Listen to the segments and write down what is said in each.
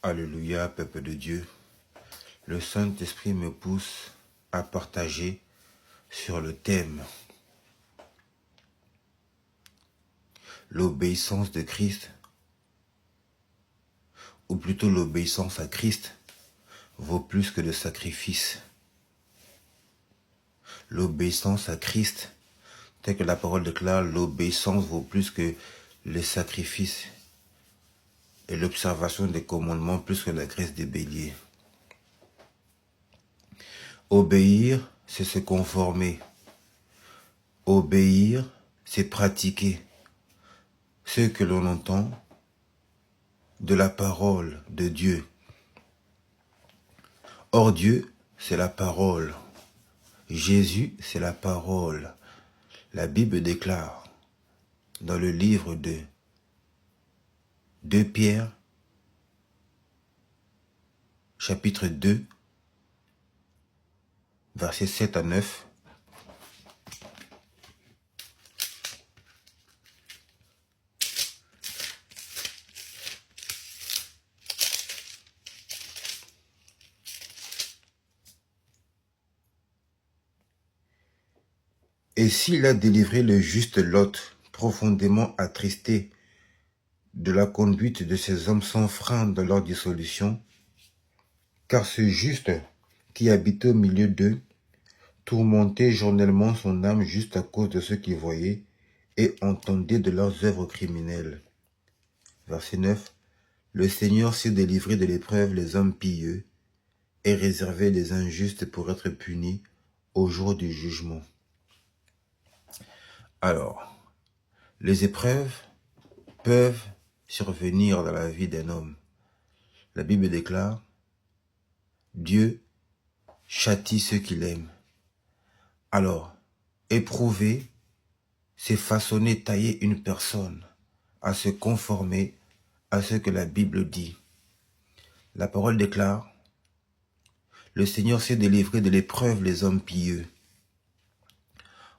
Alléluia, peuple de Dieu. Le Saint-Esprit me pousse à partager sur le thème l'obéissance de Christ, ou plutôt l'obéissance à Christ, vaut plus que le sacrifice. L'obéissance à Christ, tel que la parole déclare, l'obéissance vaut plus que les sacrifices et l'observation des commandements plus que la graisse des béliers. Obéir, c'est se conformer. Obéir, c'est pratiquer ce que l'on entend de la parole de Dieu. Or Dieu, c'est la parole. Jésus, c'est la parole. La Bible déclare dans le livre de 2 Pierre, chapitre 2, versets 7 à 9. Et s'il a délivré le juste Lot, profondément attristé de la conduite de ces hommes sans frein dans leur dissolution, car ce juste qui habitait au milieu d'eux tourmentait journellement son âme juste à cause de ce qu'il voyait et entendait de leurs œuvres criminelles. Verset 9. Le Seigneur s'est délivré de l'épreuve les hommes pieux et réservé les injustes pour être punis au jour du jugement. Alors, les épreuves peuvent survenir dans la vie d'un homme. La Bible déclare, Dieu châtie ceux qu'il aime. Alors, éprouver, c'est façonner, tailler une personne à se conformer à ce que la Bible dit. La parole déclare, le Seigneur s'est délivré de l'épreuve les hommes pieux.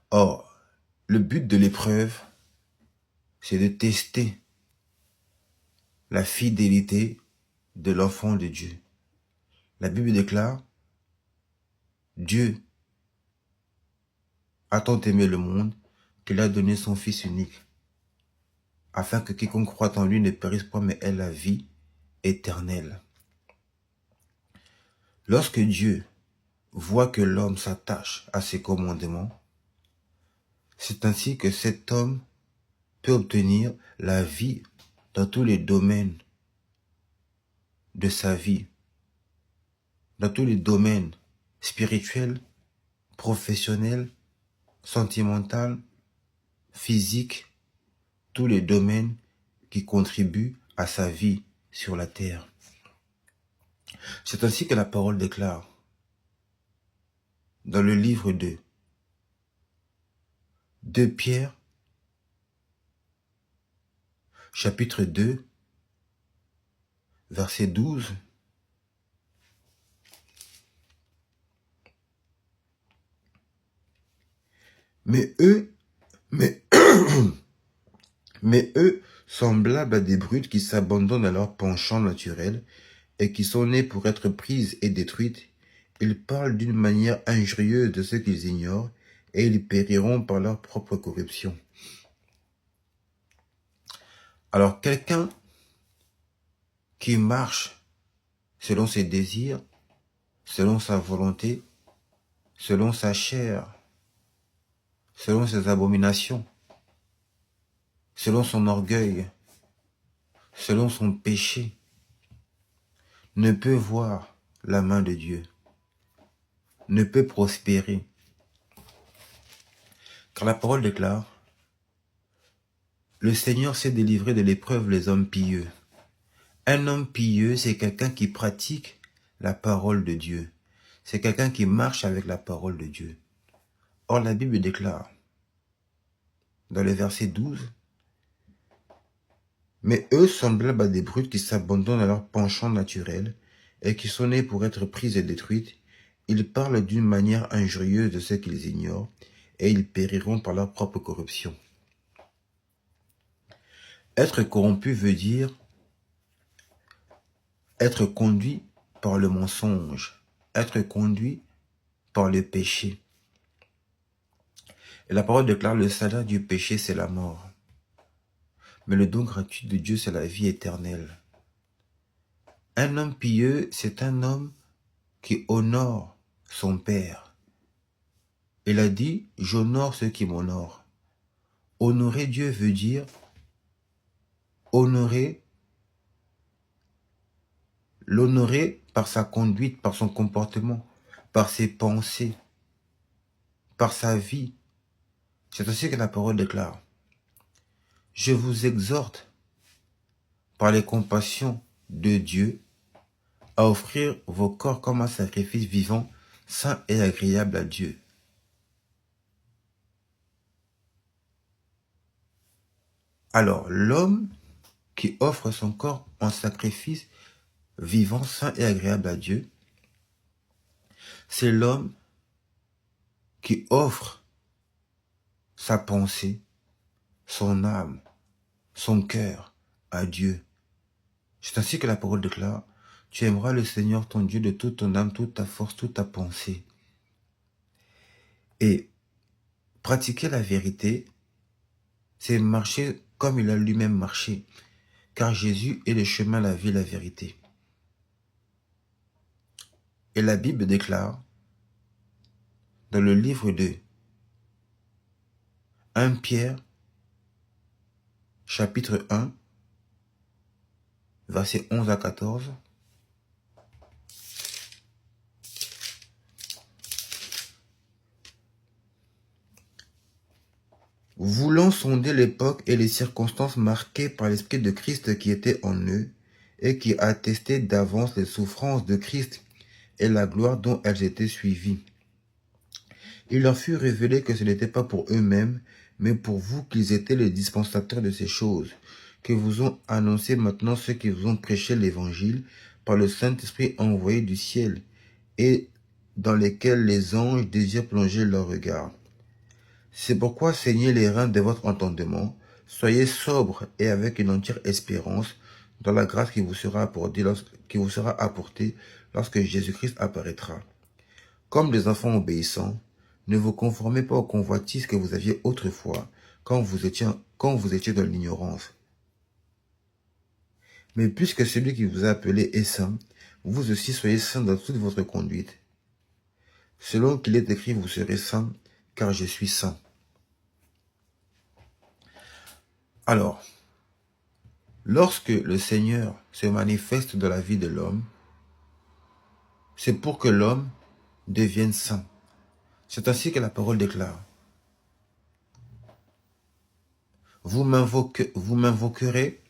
Or, le but de l'épreuve, c'est de tester la fidélité de l'enfant de Dieu. La Bible déclare, Dieu a tant aimé le monde qu'il a donné son Fils unique, afin que quiconque croit en lui ne périsse pas, mais ait la vie éternelle. Lorsque Dieu voit que l'homme s'attache à ses commandements, c'est ainsi que cet homme peut obtenir la vie dans tous les domaines de sa vie, dans tous les domaines spirituels, professionnels, sentimentaux, physiques, tous les domaines qui contribuent à sa vie sur la terre. C'est ainsi que la parole déclare dans le livre de 2 Pierre, chapitre 2, verset 12. Mais eux, semblables à des brutes qui s'abandonnent à leur penchant naturel et qui sont nées pour être prises et détruites, ils parlent d'une manière injurieuse de ceux qu'ils ignorent et ils périront par leur propre corruption. Alors quelqu'un qui marche selon ses désirs, selon sa volonté, selon sa chair, selon ses abominations, selon son orgueil, selon son péché, ne peut voir la main de Dieu, ne peut prospérer. Car la parole déclare, le Seigneur s'est délivré de l'épreuve les hommes pieux. Un homme pieux, c'est quelqu'un qui pratique la parole de Dieu. C'est quelqu'un qui marche avec la parole de Dieu. Or, la Bible déclare, dans le verset 12, « Mais eux semblables à des brutes qui s'abandonnent à leur penchant naturel et qui sont nés pour être prises et détruites, ils parlent d'une manière injurieuse de ce qu'ils ignorent et ils périront par leur propre corruption. » Être corrompu veut dire être conduit par le mensonge, être conduit par le péché. Et la parole déclare, le salaire du péché, c'est la mort. Mais le don gratuit de Dieu, c'est la vie éternelle. Un homme pieux, c'est un homme qui honore son Père. Il a dit, j'honore ceux qui m'honorent. Honorer Dieu veut dire honorer, l'honorer par sa conduite, par son comportement, par ses pensées, par sa vie. C'est ainsi que la parole déclare. Je vous exhorte, par les compassions de Dieu, à offrir vos corps comme un sacrifice vivant, saint et agréable à Dieu. Alors, l'homme qui offre son corps en sacrifice vivant, saint et agréable à Dieu, c'est l'homme qui offre sa pensée, son âme, son cœur à Dieu. C'est ainsi que la parole déclare, tu aimeras le Seigneur ton Dieu de toute ton âme, toute ta force, toute ta pensée. Et pratiquer la vérité, c'est marcher comme il a lui-même marché, car Jésus est le chemin, la vie, la vérité. Et la Bible déclare, dans le livre de 1 Pierre, chapitre 1, versets 11 à 14, voulant sonder l'époque et les circonstances marquées par l'Esprit de Christ qui était en eux, et qui attestaient d'avance les souffrances de Christ et la gloire dont elles étaient suivies. Il leur fut révélé que ce n'était pas pour eux-mêmes, mais pour vous qu'ils étaient les dispensateurs de ces choses, que vous ont annoncé maintenant ceux qui vous ont prêché l'Évangile par le Saint-Esprit envoyé du ciel, et dans lesquels les anges désirent plonger leur regard. C'est pourquoi saignez les reins de votre entendement, soyez sobres et avec une entière espérance dans la grâce qui vous sera apportée lorsque Jésus-Christ apparaîtra. Comme des enfants obéissants, ne vous conformez pas aux convoitises que vous aviez autrefois quand vous étiez dans l'ignorance. Mais puisque celui qui vous a appelé est saint, vous aussi soyez saints dans toute votre conduite. Selon qu'il est écrit, vous serez saints, car je suis saint. Alors, lorsque le Seigneur se manifeste dans la vie de l'homme, c'est pour que l'homme devienne saint. C'est ainsi que la parole déclare. Vous m'invoquerez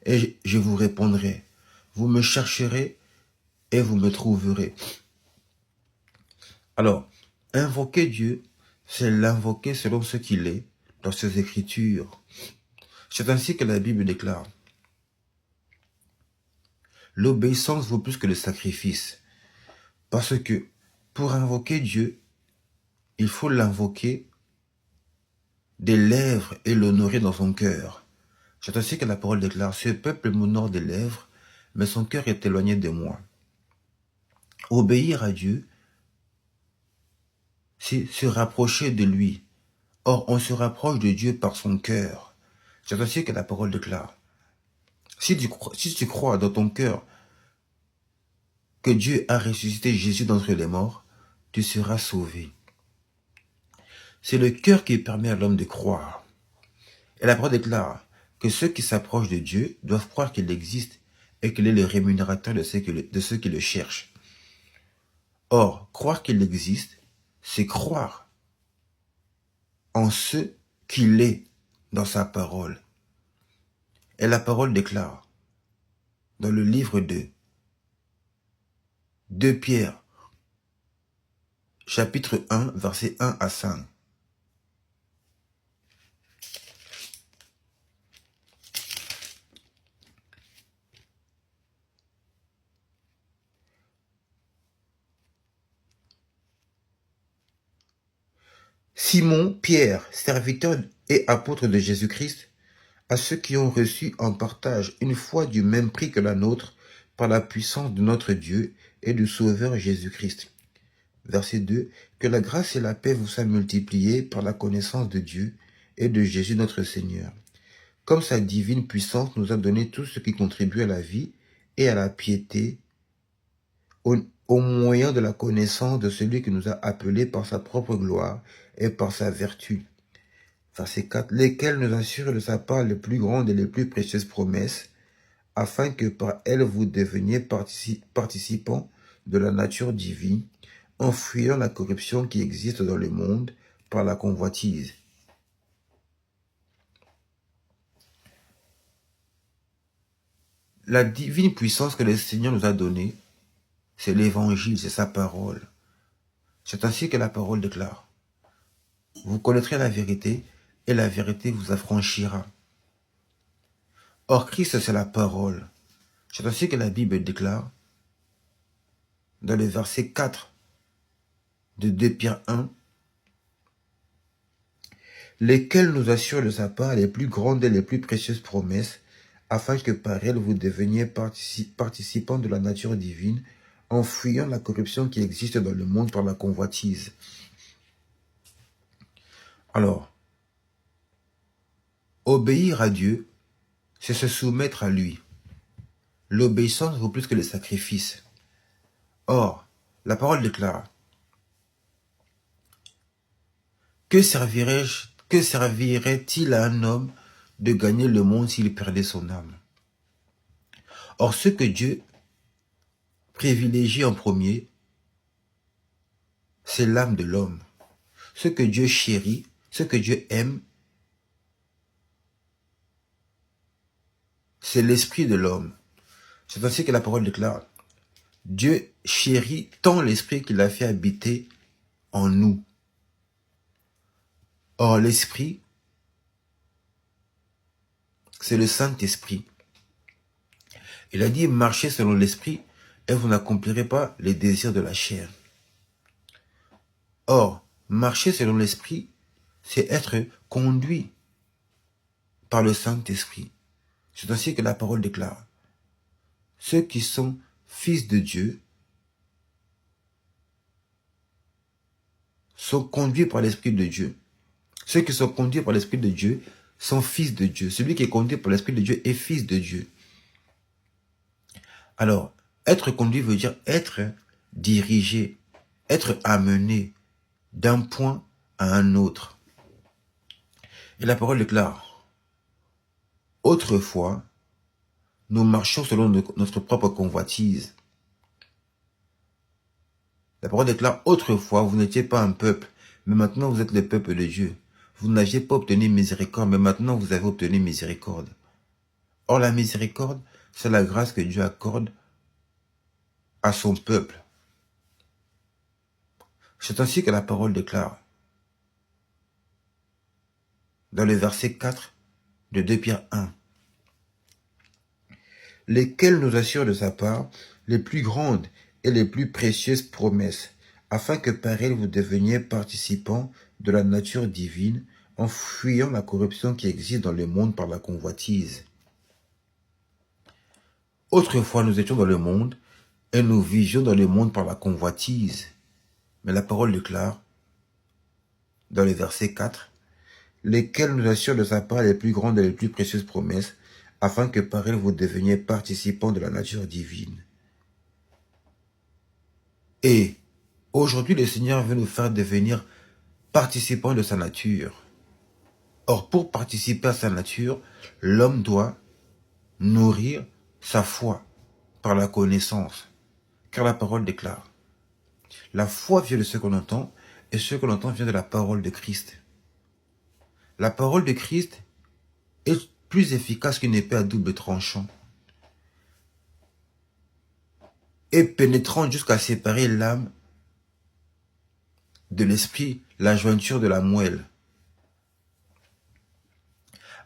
et je vous répondrai. Vous me chercherez et vous me trouverez. Alors, invoquer Dieu, c'est l'invoquer selon ce qu'il est dans ses Écritures. C'est ainsi que la Bible déclare. L'obéissance vaut plus que le sacrifice. Parce que pour invoquer Dieu, il faut l'invoquer des lèvres et l'honorer dans son cœur. C'est ainsi que la parole déclare, ce peuple m'honore des lèvres, mais son cœur est éloigné de moi. Obéir à Dieu, c'est se rapprocher de lui. Or, on se rapproche de Dieu par son cœur. C'est ainsi que la parole déclare. Si tu crois dans ton cœur que Dieu a ressuscité Jésus d'entre les morts, tu seras sauvé. C'est le cœur qui permet à l'homme de croire. Et la parole déclare que ceux qui s'approchent de Dieu doivent croire qu'il existe et qu'il est le rémunérateur de ceux qui le cherchent. Or, croire qu'il existe, c'est croire en ce qu'il est dans sa parole. Et la parole déclare dans le livre de 2 Pierre, chapitre 1, versets 1 à 5. Simon, Pierre, serviteur et apôtre de Jésus-Christ, à ceux qui ont reçu en partage une foi du même prix que la nôtre, par la puissance de notre Dieu et du Sauveur Jésus-Christ. Verset 2. Que la grâce et la paix vous soient multipliées par la connaissance de Dieu et de Jésus notre Seigneur. Comme sa divine puissance nous a donné tout ce qui contribue à la vie et à la piété, au moyen de la connaissance de celui qui nous a appelés par sa propre gloire et par sa vertu. Verset 4. Lesquels nous assurent de sa part les plus grandes et les plus précieuses promesses, afin que par elles vous deveniez participants de la nature divine, en fuyant la corruption qui existe dans le monde par la convoitise. La divine puissance que le Seigneur nous a donnée, c'est l'évangile, c'est sa parole. C'est ainsi que la parole déclare. Vous connaîtrez la vérité et la vérité vous affranchira. Or, Christ, c'est la parole. C'est ainsi que la Bible déclare dans le verset 4 de 2 Pierre 1, lesquels nous assurent de sa part les plus grandes et les plus précieuses promesses, afin que par elles vous deveniez participants de la nature divine, en fuyant la corruption qui existe dans le monde par la convoitise. Alors, obéir à Dieu, c'est se soumettre à lui. L'obéissance vaut plus que le sacrifice. Or, la parole déclare, que servirait-il à un homme de gagner le monde s'il perdait son âme? Or, ce que Dieu privilégie en premier, c'est l'âme de l'homme. Ce que Dieu chérit, ce que Dieu aime, c'est l'esprit de l'homme. C'est ainsi que la parole déclare. Dieu chérit tant l'esprit qu'il a fait habiter en nous. Or, l'esprit, c'est le Saint-Esprit. Il a dit, marchez selon l'esprit et vous n'accomplirez pas les désirs de la chair. Or, marcher selon l'esprit, c'est être conduit par le Saint-Esprit. C'est ainsi que la parole déclare. Ceux qui sont fils de Dieu sont conduits par l'Esprit de Dieu. Ceux qui sont conduits par l'Esprit de Dieu sont fils de Dieu. Celui qui est conduit par l'Esprit de Dieu est fils de Dieu. Alors, être conduit veut dire être dirigé, être amené d'un point à un autre. Et la parole déclare, autrefois, nous marchions selon notre propre convoitise. La parole déclare, autrefois, vous n'étiez pas un peuple, mais maintenant vous êtes le peuple de Dieu. Vous n'aviez pas obtenu miséricorde, mais maintenant vous avez obtenu miséricorde. Or, la miséricorde, c'est la grâce que Dieu accorde à son peuple. C'est ainsi que la parole déclare. Dans le verset 4 de 2 Pierre 1. Lesquels nous assurent de sa part les plus grandes et les plus précieuses promesses, afin que par elles vous deveniez participants de la nature divine, en fuyant la corruption qui existe dans le monde par la convoitise. Autrefois, nous étions dans le monde, et nous vivions dans le monde par la convoitise. Mais la parole déclare, dans le verset 4, lesquels nous assurent de sa part les plus grandes et les plus précieuses promesses, afin que par elles vous deveniez participants de la nature divine. Et aujourd'hui, le Seigneur veut nous faire devenir participants de sa nature. Or, pour participer à sa nature, l'homme doit nourrir sa foi par la connaissance. Car la parole déclare, la foi vient de ce qu'on entend, et ce qu'on entend vient de la parole de Christ. La parole de Christ est plus efficace qu'une épée à double tranchant, et pénétrante jusqu'à séparer l'âme de l'esprit, la jointure de la moelle.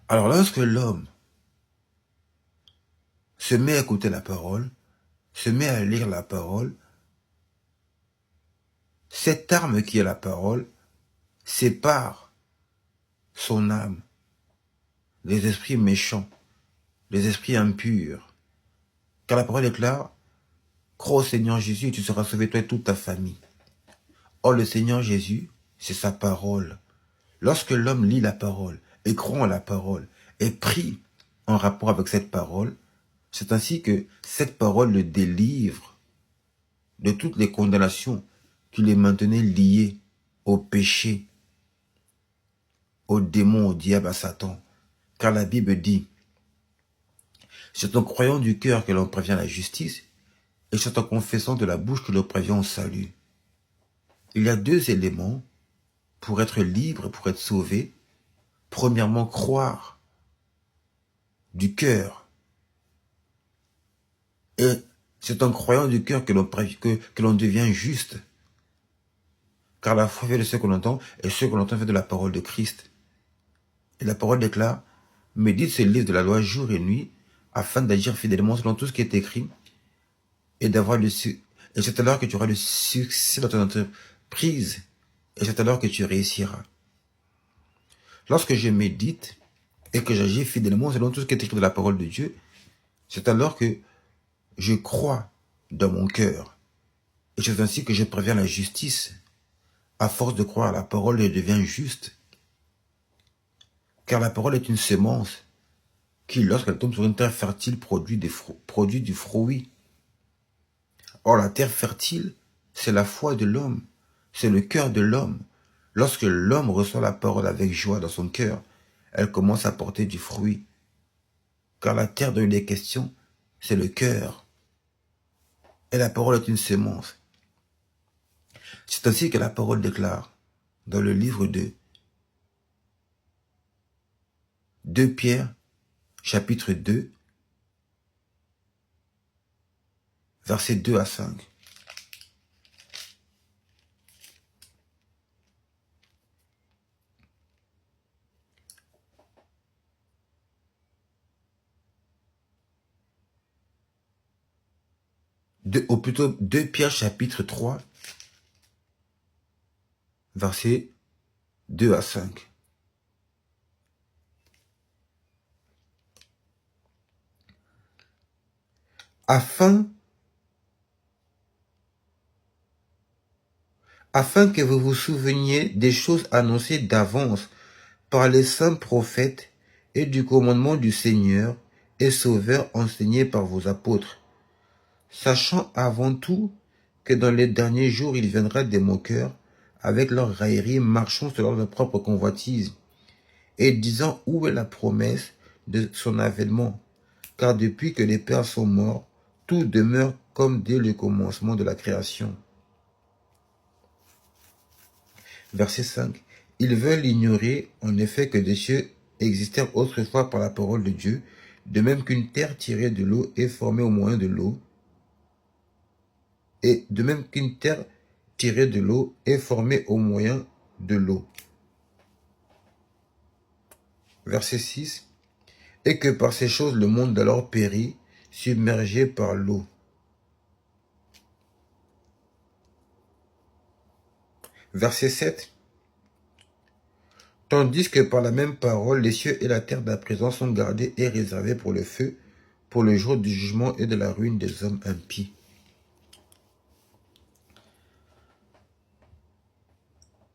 Alors lorsque l'homme se met à écouter la parole, se met à lire la parole, cette arme qui est la parole sépare son âme des esprits méchants, des esprits impurs. Car la parole déclare, crois au Seigneur Jésus et tu seras sauvé, toi et toute ta famille. Or, le Seigneur Jésus, c'est sa parole. Lorsque l'homme lit la parole et croit en la parole et prie en rapport avec cette parole, c'est ainsi que cette parole le délivre de toutes les condamnations qui les maintenaient liés au péché, au démon, au diable, à Satan. Car la Bible dit, c'est en croyant du cœur que l'on prévient la justice et c'est en confessant de la bouche que l'on prévient au salut. Il y a deux éléments pour être libre, pour être sauvé. Premièrement, croire du cœur. Et c'est en croyant du cœur que l'on devient juste. Car la foi fait de ce qu'on entend, et ce qu'on entend fait de la parole de Christ. Et la parole déclare, médite ce livre de la loi jour et nuit, afin d'agir fidèlement selon tout ce qui est écrit, et d'avoir et c'est alors que tu auras le succès dans ton entreprise, et c'est alors que tu réussiras. Lorsque je médite, et que j'agis fidèlement selon tout ce qui est écrit de la parole de Dieu, c'est alors que je crois dans mon cœur. Et c'est ainsi que je préviens la justice. À force de croire à la parole, je deviens juste. Car la parole est une semence qui, lorsqu'elle tombe sur une terre fertile, produit du fruit. Or, la terre fertile, c'est la foi de l'homme. C'est le cœur de l'homme. Lorsque l'homme reçoit la parole avec joie dans son cœur, elle commence à porter du fruit. Car la terre dont il est question, c'est le cœur. Et la parole est une semence. C'est ainsi que la parole déclare dans le livre de 2 Pierre, chapitre 2, versets 2 à 5. Ou plutôt 2 Pierre, chapitre 3, versets 2 à 5. Afin que vous vous souveniez des choses annoncées d'avance par les saints prophètes et du commandement du Seigneur et Sauveur enseigné par vos apôtres, sachant avant tout que dans les derniers jours il viendra des moqueurs avec leur raillerie marchant selon leur propre convoitise et disant où est la promesse de son avènement, car depuis que les pères sont morts, tout demeure comme dès le commencement de la création. Verset 5. Ils veulent ignorer en effet que des cieux existèrent autrefois par la parole de Dieu, de même qu'une terre tirée de l'eau est formée au moyen de l'eau, et de même qu'une terre tirée de l'eau est formée au moyen de l'eau. Verset 6. Et que par ces choses le monde d'alors périt, submergé par l'eau. Verset 7. Tandis que par la même parole, les cieux et la terre d'à présent sont gardés et réservés pour le feu, pour le jour du jugement et de la ruine des hommes impies.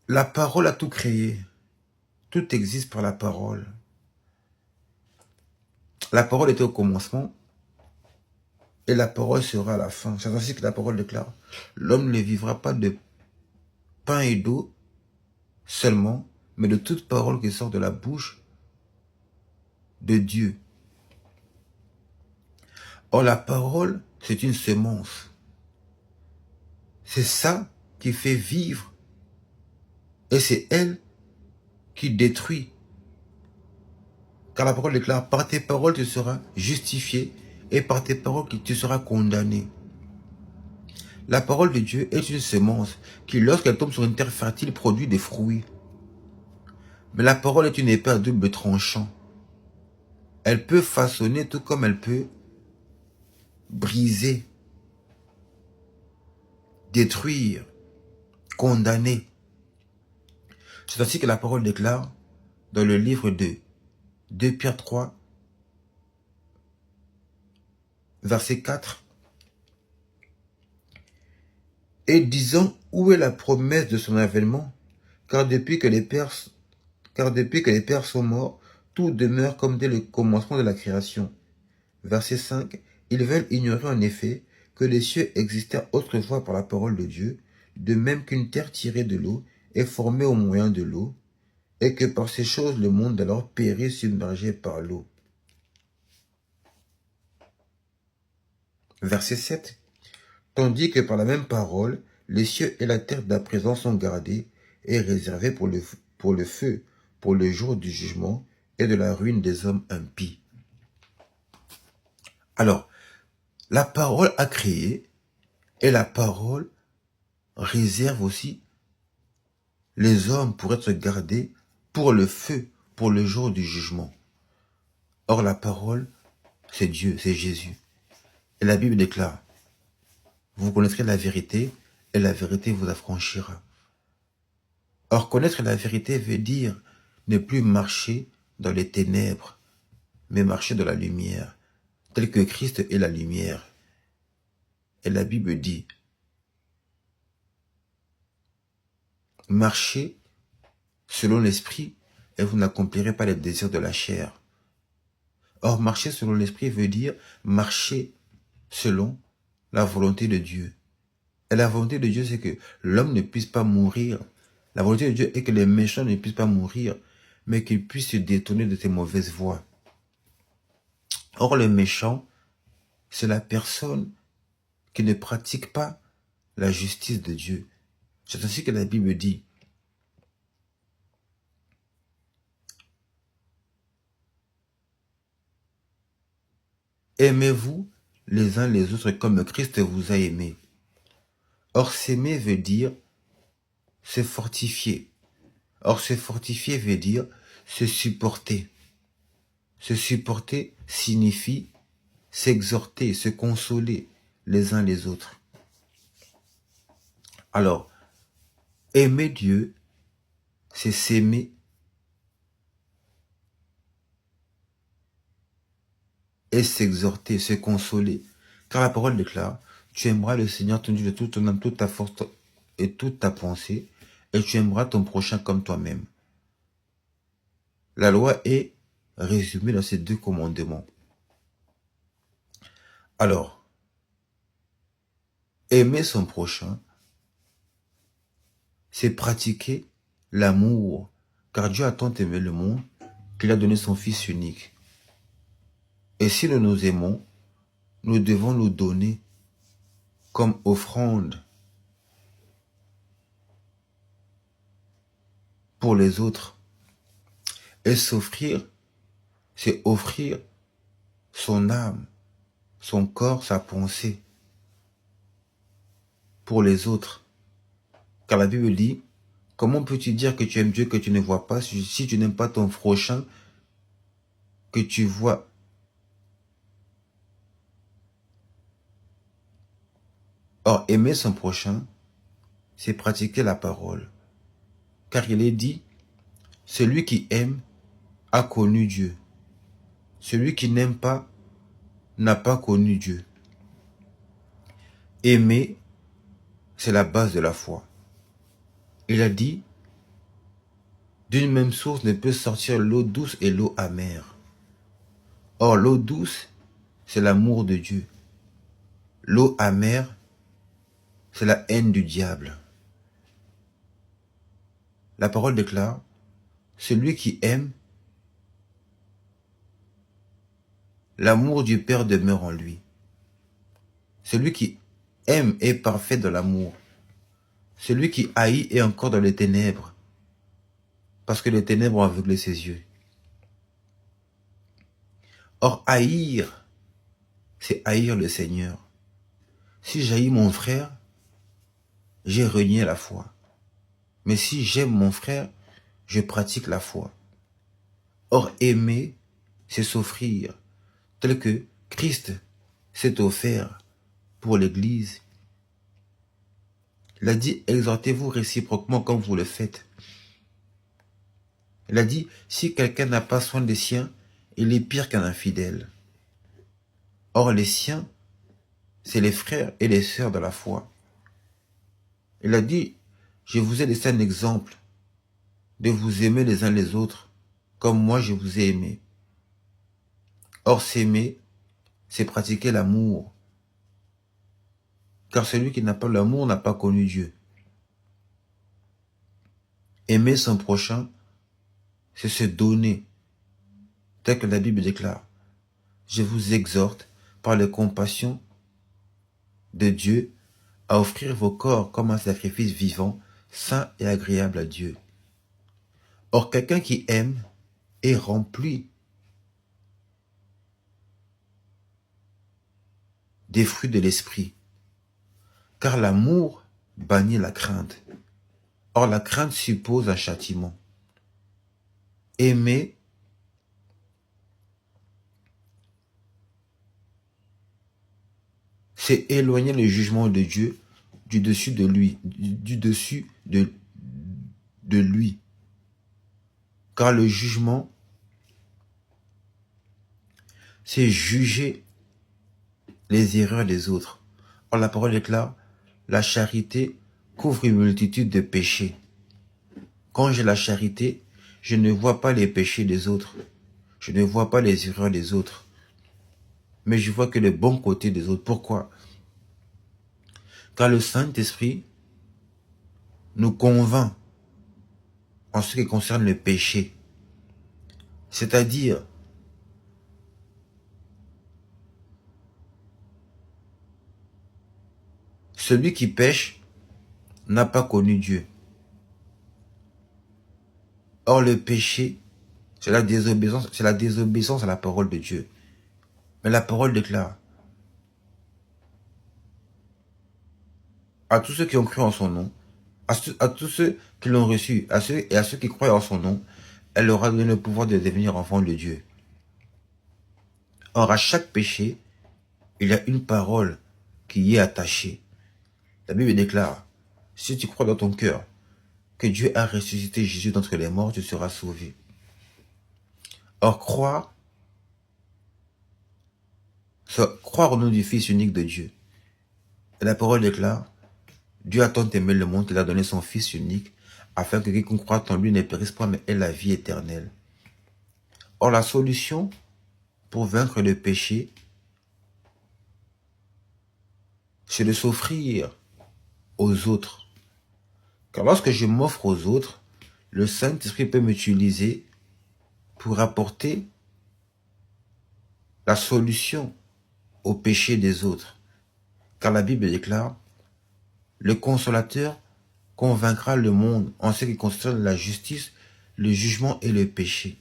La parole a tout créé. Tout existe par la parole. La parole était au commencement et la parole sera à la fin. C'est ainsi que la parole déclare. L'homme ne vivra pas de pain et d'eau seulement, mais de toute parole qui sort de la bouche de Dieu. Or, la parole, c'est une semence. C'est ça qui fait vivre. Et c'est elle qui détruit. Car la parole déclare, par tes paroles tu seras justifié et par tes paroles tu seras condamné. La parole de Dieu est une semence qui, lorsqu'elle tombe sur une terre fertile, produit des fruits. Mais la parole est une épée à double tranchant. Elle peut façonner tout comme elle peut briser, détruire, condamner. C'est ainsi que la parole déclare dans le livre de 2 Pierre 3, Verset 4. Et disant, où est la promesse de son avènement? Car depuis que les pères sont morts, tout demeure comme dès le commencement de la création. Verset 5. Ils veulent ignorer en effet que les cieux existèrent autrefois par la parole de Dieu, de même qu'une terre tirée de l'eau est formée au moyen de l'eau, et que par ces choses le monde alors périt submergé par l'eau. Verset 7. Tandis que par la même parole, les cieux et la terre d'à présent sont gardés et réservés pour le feu, pour le jour du jugement et de la ruine des hommes impies. Alors, la parole a créé et la parole réserve aussi les hommes pour être gardés pour le feu, pour le jour du jugement. Or, la parole, c'est Dieu, c'est Jésus. Et la Bible déclare, vous connaîtrez la vérité et la vérité vous affranchira. Or, connaître la vérité veut dire ne plus marcher dans les ténèbres, mais marcher dans la lumière, tel que Christ est la lumière. Et la Bible dit, marchez selon l'esprit et vous n'accomplirez pas les désirs de la chair. Or, marcher selon l'esprit veut dire marcher selon la volonté de Dieu. Et la volonté de Dieu, c'est que l'homme ne puisse pas mourir. La volonté de Dieu est que les méchants ne puissent pas mourir, mais qu'ils puissent se détourner de ces mauvaises voies. Or, le méchant, c'est la personne qui ne pratique pas la justice de Dieu. C'est ainsi que la Bible dit. Aimez-vous les uns les autres comme Christ vous a aimé. Or, s'aimer veut dire se fortifier. Or, se fortifier veut dire se supporter. Se supporter signifie s'exhorter, se consoler les uns les autres. Alors, aimer Dieu, c'est s'aimer et s'exhorter, se consoler. Car la parole déclare, tu aimeras le Seigneur ton Dieu de toute ton âme, toute ta force et toute ta pensée, et tu aimeras ton prochain comme toi-même. La loi est résumée dans ces deux commandements. Alors, aimer son prochain, c'est pratiquer l'amour, car Dieu a tant aimé le monde qu'il a donné son Fils unique. Et si nous nous aimons, nous devons nous donner comme offrande pour les autres. Et s'offrir, c'est offrir son âme, son corps, sa pensée pour les autres. Car la Bible dit, comment peux-tu dire que tu aimes Dieu que tu ne vois pas si tu n'aimes pas ton prochain que tu vois? Or, aimer son prochain, c'est pratiquer la parole. Car il est dit, celui qui aime a connu Dieu. Celui qui n'aime pas n'a pas connu Dieu. Aimer, c'est la base de la foi. Il a dit, d'une même source ne peut sortir l'eau douce et l'eau amère. Or, l'eau douce, c'est l'amour de Dieu. L'eau amère, c'est la haine du diable. La parole déclare, celui qui aime, l'amour du Père demeure en lui. Celui qui aime est parfait dans l'amour. Celui qui haït est encore dans les ténèbres, parce que les ténèbres ont aveuglé ses yeux. Or, haïr, c'est haïr le Seigneur. Si j'haïs mon frère, j'ai renié la foi. Mais si j'aime mon frère, je pratique la foi. Or, aimer, c'est s'offrir, tel que Christ s'est offert pour l'Église. Il a dit, exhortez-vous réciproquement comme vous le faites. Il a dit, si quelqu'un n'a pas soin des siens, il est pire qu'un infidèle. Or, les siens c'est les frères et les sœurs de la foi. Il a dit, je vous ai laissé un exemple de vous aimer les uns les autres, comme moi je vous ai aimé. Or, s'aimer, c'est pratiquer l'amour. Car celui qui n'a pas l'amour n'a pas connu Dieu. Aimer son prochain, c'est se donner, tel que la Bible déclare. Je vous exhorte, par la compassion de Dieu, à offrir vos corps comme un sacrifice vivant, saint et agréable à Dieu. Or, quelqu'un qui aime est rempli des fruits de l'esprit. Car l'amour bannit la crainte. Or, la crainte suppose un châtiment. Aimer, c'est éloigner le jugement de Dieu du dessus de lui, du dessus de lui. Car le jugement, c'est juger les erreurs des autres. Or, la parole déclare, la charité couvre une multitude de péchés. Quand j'ai la charité, je ne vois pas les péchés des autres. Je ne vois pas les erreurs des autres. Mais je vois que le bon côté des autres. Pourquoi? Car le Saint-Esprit nous convainc en ce qui concerne le péché. C'est-à-dire, celui qui pêche n'a pas connu Dieu. Or, le péché, c'est la désobéissance à la parole de Dieu. Mais la parole déclare à tous ceux qui ont cru en son nom, à tous ceux qui l'ont reçu, à ceux qui croient en son nom, elle leur a donné le pouvoir de devenir enfants de Dieu. Or, à chaque péché, il y a une parole qui y est attachée. La Bible déclare, si tu crois dans ton cœur que Dieu a ressuscité Jésus d'entre les morts, tu seras sauvé. Or, croire au nom du Fils unique de Dieu. Et la parole déclare, Dieu a tant aimé le monde qu'il a donné son Fils unique, afin que quiconque croit en lui ne périsse pas, mais ait la vie éternelle. Or, la solution pour vaincre le péché, c'est de s'offrir aux autres. Car lorsque je m'offre aux autres, le Saint-Esprit peut m'utiliser pour apporter la solution au péché des autres. Car la Bible déclare, le consolateur convaincra le monde en ce qui concerne la justice, le jugement et le péché.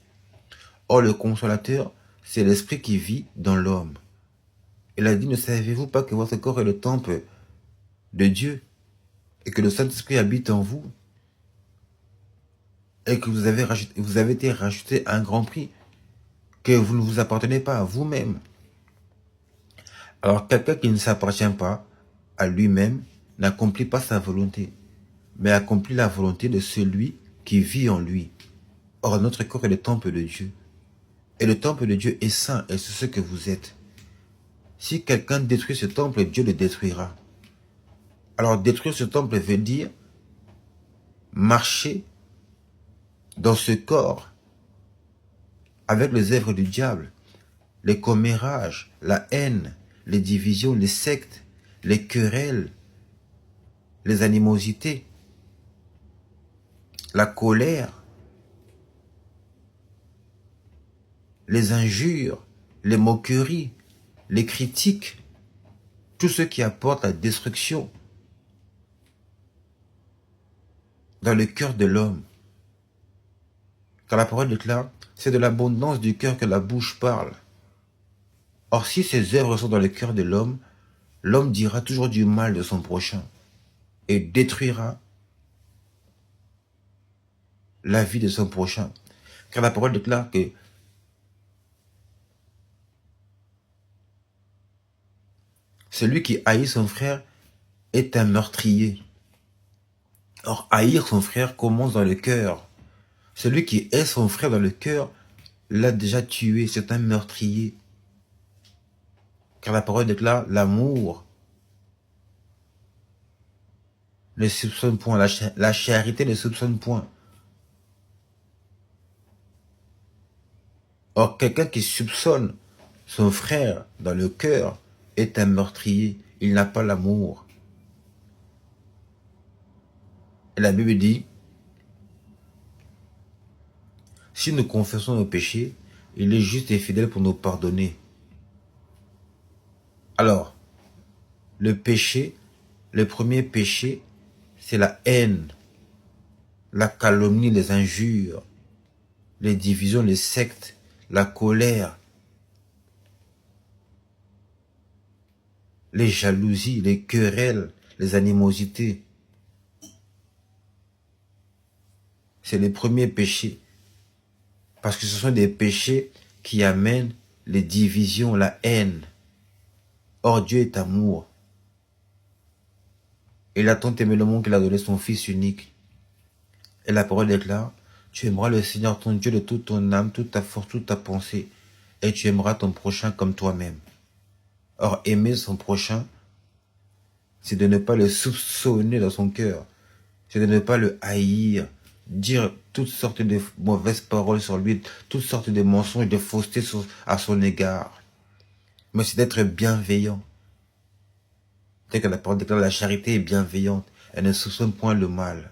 Or, le consolateur, c'est l'esprit qui vit dans l'homme. Il a dit, ne savez-vous pas que votre corps est le temple de Dieu et que le Saint-Esprit habite en vous et que vous avez été racheté à un grand prix, que vous ne vous appartenez pas à vous-même. Alors, quelqu'un qui ne s'appartient pas à lui-même n'accomplit pas sa volonté, mais accomplit la volonté de celui qui vit en lui. Or, notre corps est le temple de Dieu. Et le temple de Dieu est saint, et c'est ce que vous êtes. Si quelqu'un détruit ce temple, Dieu le détruira. Alors, détruire ce temple veut dire marcher dans ce corps avec les œuvres du diable, les commérages, la haine, les divisions, les sectes, les querelles, les animosités, la colère, les injures, les moqueries, les critiques, tout ce qui apporte la destruction dans le cœur de l'homme. Car la parole déclare, c'est de l'abondance du cœur que la bouche parle. Or, si ces œuvres sont dans le cœur de l'homme, l'homme dira toujours du mal de son prochain et détruira la vie de son prochain. Car la parole déclare que celui qui haït son frère est un meurtrier. Or, haïr son frère commence dans le cœur. Celui qui hait son frère dans le cœur l'a déjà tué, c'est un meurtrier. Car la parole déclare, l'amour ne soupçonne point. La charité ne soupçonne point. Or, quelqu'un qui soupçonne son frère dans le cœur est un meurtrier. Il n'a pas l'amour. Et la Bible dit, si nous confessons nos péchés, il est juste et fidèle pour nous pardonner. Alors, le péché, le premier péché, c'est la haine, la calomnie, les injures, les divisions, les sectes, la colère, les jalousies, les querelles, les animosités. C'est les premiers péchés. Parce que ce sont des péchés qui amènent les divisions, la haine. Or, Dieu est amour. Il a tant aimé le monde qu'il a donné son Fils unique. Et la parole déclare, tu aimeras le Seigneur ton Dieu de toute ton âme, toute ta force, toute ta pensée. Et tu aimeras ton prochain comme toi-même. Or, aimer son prochain, c'est de ne pas le soupçonner dans son cœur. C'est de ne pas le haïr, dire toutes sortes de mauvaises paroles sur lui, toutes sortes de mensonges, de faussetés à son égard. Mais c'est d'être bienveillant. Dès que la parole déclare la charité est bienveillante, elle ne soupçonne point le mal.